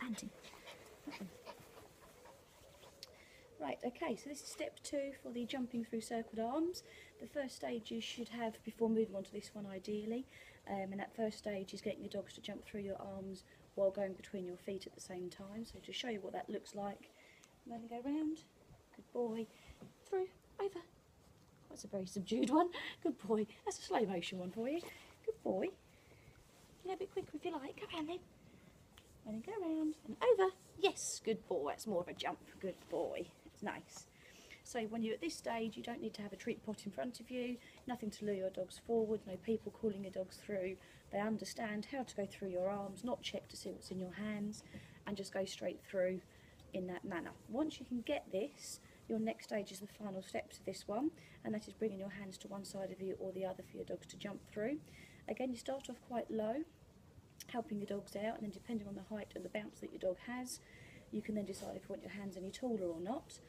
panting. Right, okay, so this is step 2 for the jumping through circled arms. The first stage you should have before moving on to this one ideally, and that first stage is getting your dogs to jump through your arms while going between your feet at the same time. So to show you what that looks like, and then go round, good boy, through, over. That's a very subdued one, good boy. That's a slow motion one for you, good boy. You know, a bit quicker if you like, go round then. And then go round and over. Yes, good boy. That's more of a jump. Good boy. It's nice. So when you're at this stage, you don't need to have a treat pot in front of you, nothing to lure your dogs forward, no people calling your dogs through. They understand how to go through your arms, not check to see what's in your hands, and just go straight through in that manner. Once you can get this, your next stage is the final step to this one, and that is bringing your hands to one side of you or the other for your dogs to jump through. Again, you start off quite low, helping your dogs out, and then depending on the height and the bounce that your dog has, you can then decide if you want your hands any taller or not.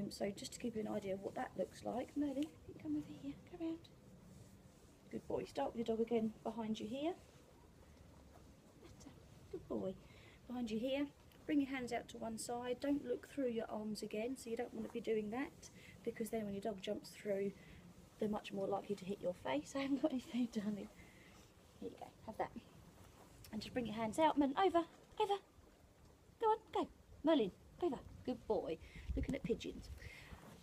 So just to give you an idea of what that looks like, Merlin, come over here, go around. Good boy. Start with your dog again behind you here. Good boy. Behind you here. Bring your hands out to one side. Don't look through your arms again, so you don't want to be doing that, because then when your dog jumps through, they're much more likely to hit your face. I haven't got any food, darling. Here you go, have that. And just bring your hands out, Merlin, over, over. Go on, go. Merlin, over. Good boy. Looking at pigeons.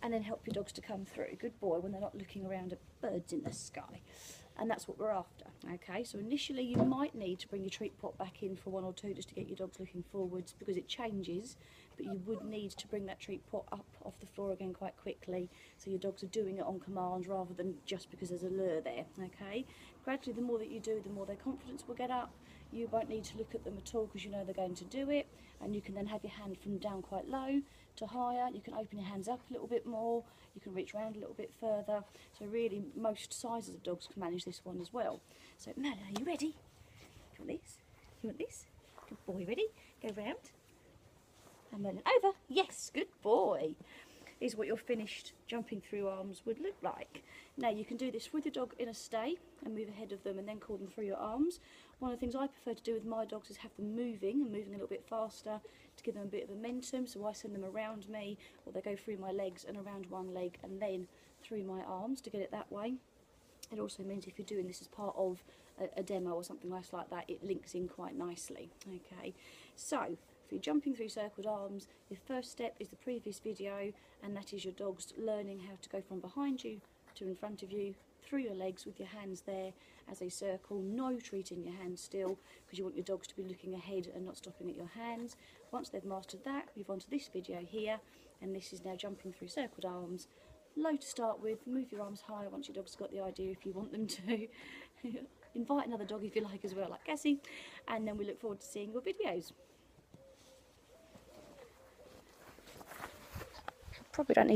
And then help your dogs to come through. Good boy, when they're not looking around at birds in the sky. And that's what we're after. Okay, so initially you might need to bring your treat pot back in for 1 or 2 just to get your dogs looking forwards, because it changes, but you would need to bring that treat pot up off the floor again quite quickly, so your dogs are doing it on command rather than just because there's a lure there. Okay, gradually the more that you do, the more their confidence will get up. You won't need to look at them at all because you know they're going to do it, and you can then have your hand from down quite low to higher. You can open your hands up a little bit more, you can reach around a little bit further, so really most sizes of dogs can manage this one as well. So Merlin, are you ready? You want this? You want this? Good boy, ready? Go round. And Merlin, over. Yes, good boy. Is what your finished jumping through arms would look like. Now you can do this with your dog in a stay and move ahead of them and then call them through your arms. One of the things I prefer to do with my dogs is have them moving and moving a little bit faster to give them a bit of momentum, so I send them around me, or they go through my legs and around one leg and then through my arms to get it that way. It also means if you're doing this as part of a demo or something else like that, it links in quite nicely. Okay, so if you're jumping through circled arms, your first step is the previous video, and that is your dogs learning how to go from behind you to in front of you, through your legs with your hands there as they circle. No treat in your hands still, because you want your dogs to be looking ahead and not stopping at your hands. Once they've mastered that, move on to this video here, and this is now jumping through circled arms. Low to start with, move your arms higher once your dog's got the idea if you want them to. Invite another dog if you like as well, like Cassie, and then we look forward to seeing your videos. Probably don't need